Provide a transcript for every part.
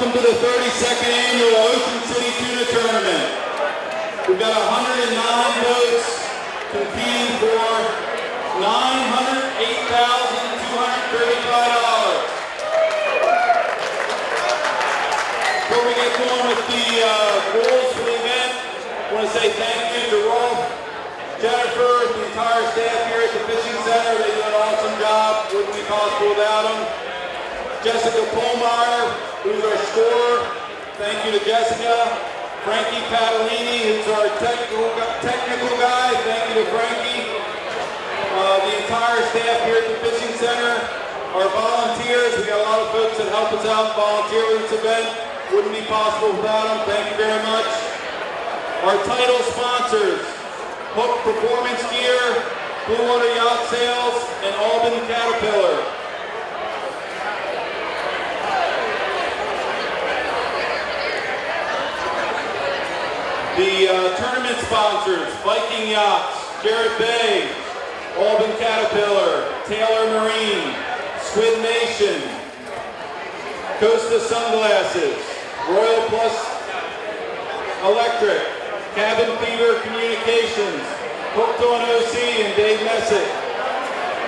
welcome to the 32nd annual OC Tuna Tournament. We've got 109 boats competing for $908,235. Before we get going with the rules for the event, I want to say thank you to Rolf, Jennifer, the entire staff here at the Fishing Center. They do an awesome job. Wouldn't be possible without them. Jessica Polmeyer, who's our scorer. Thank you to Jessica. Frankie Patalini, who's our technical guy. Thank you to Frankie. The entire staff here at the Fishing Center. Our volunteers, we got a lot of folks that help us out and volunteer with this event. Wouldn't be possible without them. Thank you very much. Our title sponsors, Hook Performance Gear, Blue Water Yacht Sales, and Auburn Caterpillar. The tournament sponsors, Viking Yachts, Jarrett Bay, Auburn Caterpillar, Taylor Marine, Squid Nation, Costa Sunglasses, Royal Plus Electric, Cabin Fever Communications, Hooked on OC and Dave Messick,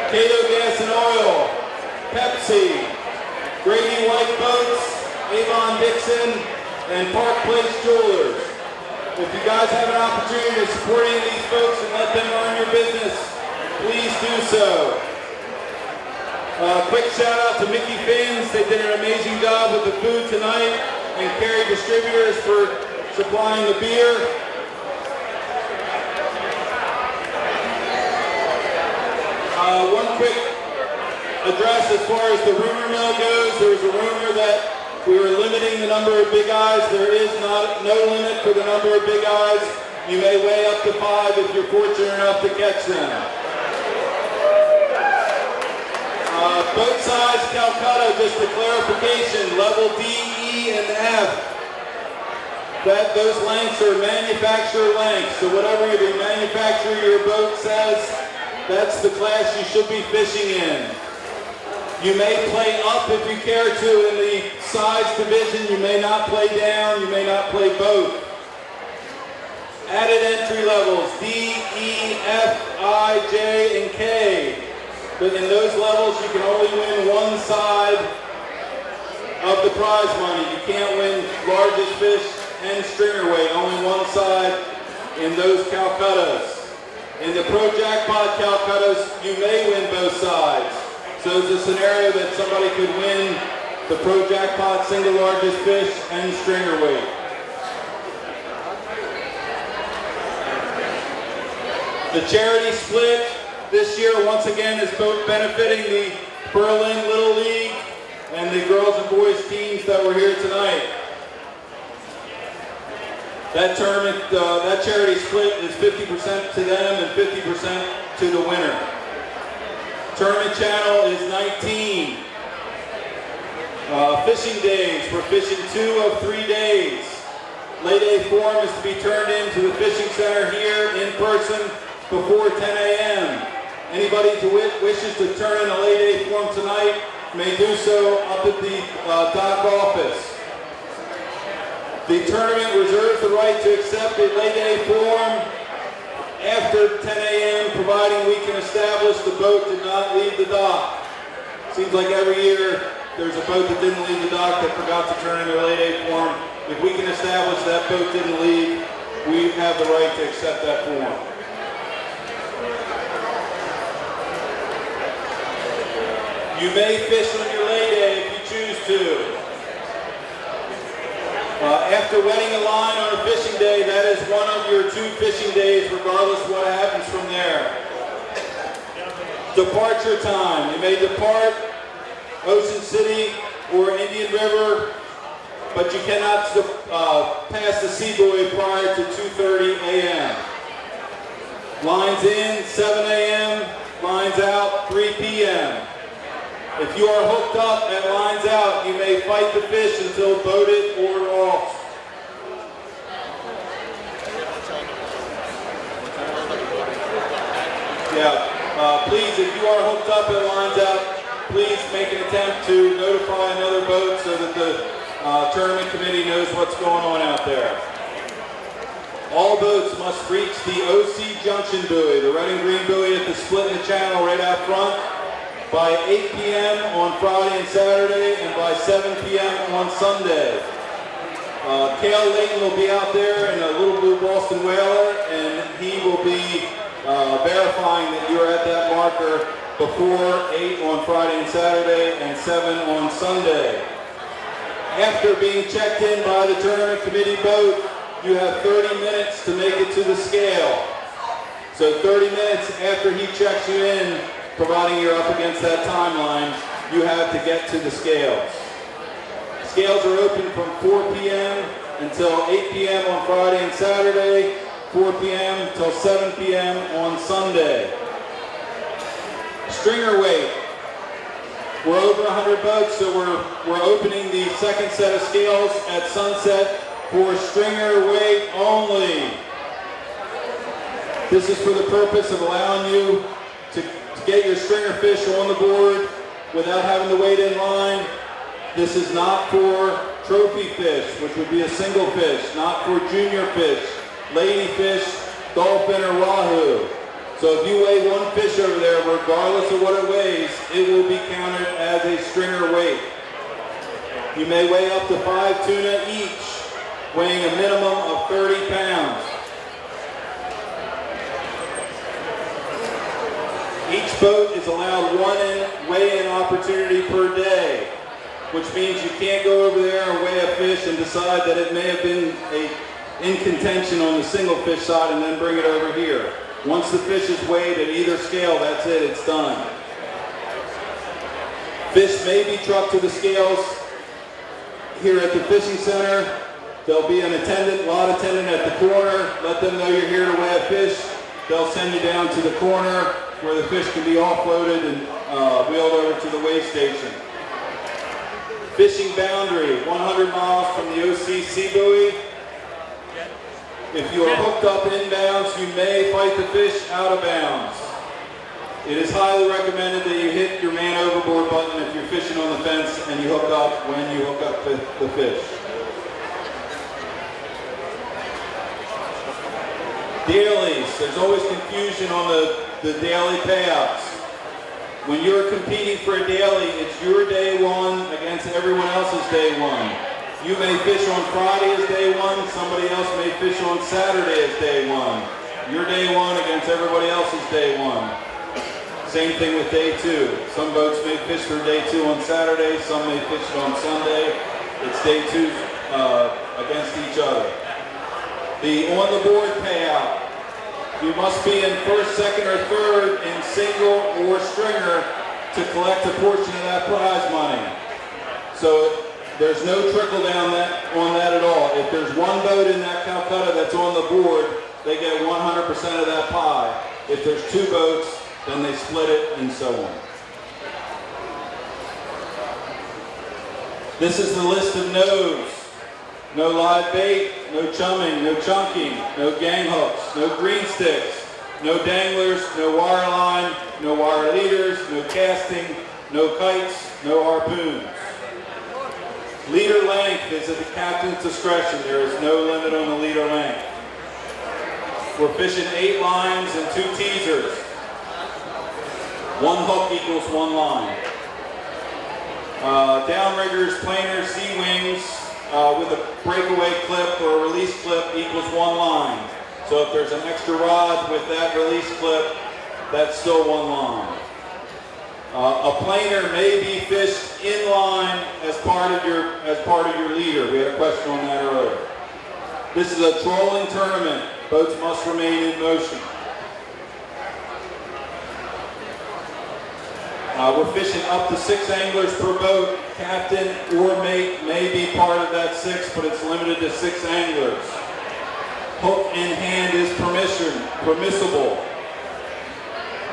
Cato Gas and Oil, Pepsi, Grady White Boats, Avon Dixon, and Park Place Jewelers. If you guys have an opportunity to support any of these folks and let them earn your business, please do so. Quick shout out to Mickey Fins. They did an amazing job with the food tonight, and Carey Distributors for supplying the beer. One quick address as far as the rumor mill goes. There was a rumor that we were limiting the number of big eyes. There is no limit for the number of big eyes. You may weigh up to 5 if you're fortunate enough to catch them. Boat size Calcutta, just a clarification, level D, E, and F. Those lengths are manufacturer lengths. So whatever the manufacturer of your boat says, that's the class you should be fishing in. You may play up if you care to in the size division. You may not play down. You may not play both. Added entry levels, D, E, F, I, J, and K. But in those levels, you can only win one side of the prize money. You can't win largest fish and stringer weight. Only one side in those Calcuttas. In the Pro Jackpot Calcuttas, you may win both sides. So it's a scenario that somebody could win the Pro Jackpot single largest fish and stringer weight. The charity split this year once again is both benefiting the Berlin Little League and the girls and boys teams that were here tonight. That tournament, that charity split is 50% to them and 50% to the winner. Tournament channel is 19. Fishing days, we're fishing 2 of 3 days. Lay day form is to be turned into the Fishing Center here in person before 10 a.m. Anybody who wishes to turn in a lay day form tonight may do so up at the dock office. The tournament reserves the right to accept a lay day form after 10 a.m., providing we can establish the boat did not leave the dock. Seems like every year there's a boat that didn't leave the dock that forgot to turn in their lay day form. If we can establish that boat didn't leave, we have the right to accept that form. You may fish on your lay day if you choose to. After wetting a line on a fishing day, that is one of your 2 fishing days, regardless of what happens from there. Departure time. You may depart Ocean City or Indian River, but you cannot pass the Seaboy prior to 2:30 a.m. Lines in, 7 a.m., lines out, 3 p.m. If you are hooked up at lines out, you may fight the fish until boated or off. Please, if you are hooked up at lines out, please make an attempt to notify another boat so that the tournament committee knows what's going on out there. All boats must reach the OC Junction buoy, the red and green buoy at the split in the channel right out front, by 8 p.m. on Friday and Saturday, and by 7 p.m. on Sunday. Cale Layton will be out there in a little blue Boston Whaler, and he will be verifying that you're at that marker before 8 on Friday and Saturday, and 7 on Sunday. After being checked in by the tournament committee boat, you have 30 minutes to make it to the scale. So 30 minutes after he checks you in, providing you're up against that timeline, you have to get to the scales. Scales are open from 4 p.m. until 8 p.m. on Friday and Saturday, 4 p.m. until 7 p.m. on Sunday. Stringer weight. We're over 100 boats, so we're opening the second set of scales at sunset for stringer weight only. This is for the purpose of allowing you to get your stringer fish on the board without having to wait in line. This is not for trophy fish, which would be a single fish, not for junior fish, lady fish, dolphin, or wahoo. So if you weigh one fish over there, regardless of what it weighs, it will be counted as a stringer weight. You may weigh up to 5 tuna each, weighing a minimum of 30 pounds. Each boat is allowed one weigh-in opportunity per day, which means you can't go over there and weigh a fish and decide that it may have been in contention on the single fish side and then bring it over here. Once the fish is weighed at either scale, that's it, it's done. Fish may be trucked to the scales here at the fishing center. There'll be an attendant, lot attendant at the corner. Let them know you're here to weigh a fish. They'll send you down to the corner where the fish can be offloaded and wheeled over to the weigh station. Fishing boundary, 100 miles from the OC sea buoy. If you are hooked up inbounds, you may fight the fish out of bounds. It is highly recommended that you hit your man overboard button if you're fishing on the fence and you hook up when you hook up the fish. Dailies, there's always confusion on the daily payouts. When you're competing for a daily, it's your day one against everyone else's day one. You may fish on Friday as day one, somebody else may fish on Saturday as day one. Your day one against everybody else's day one. Same thing with day two. Some boats may fish for day two on Saturday, some may fish it on Sunday. It's day two against each other. The on-the-board payout. You must be in first, second, or third in single or stringer to collect a portion of that prize money. So there's no trickle down on that at all. If there's one boat in that Calcutta that's on the board, they get 100% of that pie. If there's two boats, then they split it, and so on. This is the list of no's. No live bait, no chumming, no chunking, no gang hooks, no green sticks, no danglers, no wire line, no wire leaders, no casting, no kites, no harpoons. Leader length is at the captain's discretion. There is no limit on the leader length. We're fishing 8 lines and 2 teasers. 1 hook equals 1 line. Downriggers, planers, C-wings, with a breakaway clip or a release clip equals 1 line. So if there's an extra rod with that release clip, that's still 1 line. A planer may be fished in line as part of your leader. We had a question on that earlier. This is a trolling tournament. Boats must remain in motion. We're fishing up to 6 anglers per boat. Captain or mate may be part of that 6, but it's limited to 6 anglers. Hook in hand is permissible.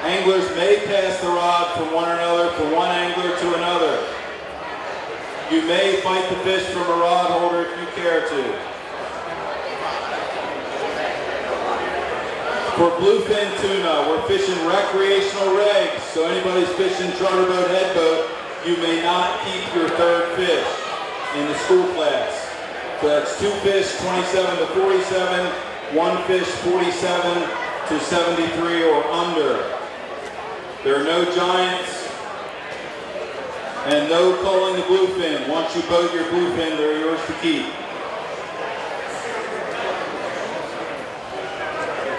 Anglers may pass the rod from one another, from one angler to another. You may fight the fish from a rod holder if you care to. For bluefin tuna, we're fishing recreational regs, so anybody's fishing charter boat, head boat, you may not keep your 3rd fish. in the school class. So that's 2 fish 27 to 47, 1 fish 47 to 73 or under. There are no giants and no culling the bluefin. Once you boat your bluefin, they're yours to keep.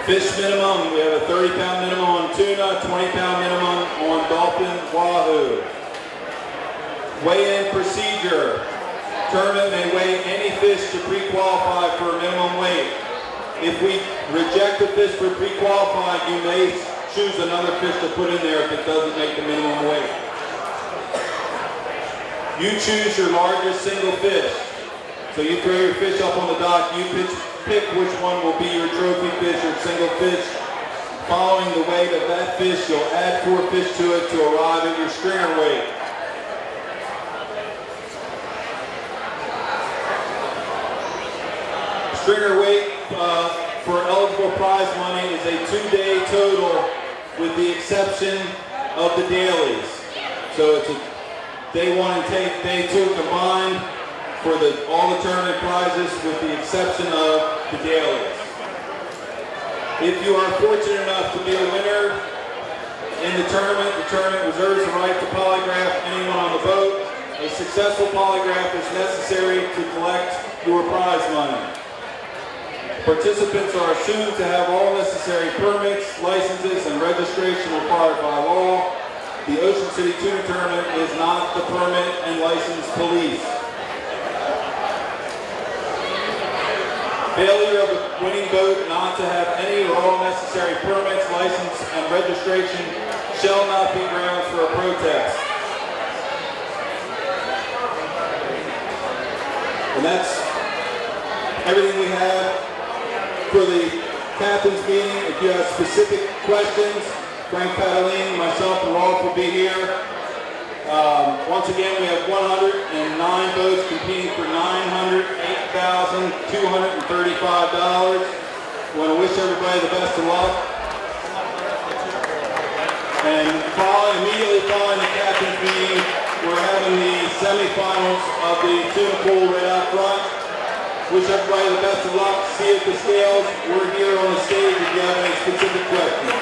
Fish minimum, we have a 30-pound minimum on tuna, 20-pound minimum on dolphin, wahoo. Weigh-in procedure. Tournament may weigh any fish to pre-qualify for a minimum weight. If we reject the fish for pre-qualifying, you may choose another fish to put in there if it doesn't make the minimum weight. You choose your largest single fish. So you throw your fish up on the dock, you pick which one will be your trophy fish or single fish. Following the weight of that fish, you'll add 4 fish to it to arrive at your stringer weight. Stringer weight for eligible prize money is a 2-day total with the exception of the dailies. So it's a day 1 and day 2 combined for all the tournament prizes with the exception of the dailies. If you are fortunate enough to be a winner in the tournament reserves the right to polygraph anyone on the boat. A successful polygraph is necessary to collect your prize money. Participants are assumed to have all necessary permits, licenses, and registration required by law. The Ocean City Tuna Tournament is not the permit and license police. Failure of a winning boat not to have any or all necessary permits, license, and registration shall not be grounds for a protest. And that's everything we have for the captain's meeting. If you have specific questions, Frank Pataline, myself, and Rolf will be here. Once again, we have 109 boats competing for $908,235. We want to wish everybody the best of luck. And immediately following the captain's meeting, we're having the semifinals of the tuna pool right out front. Wish everybody the best of luck. See you at the scales. We're here on the stage if you have any specific questions.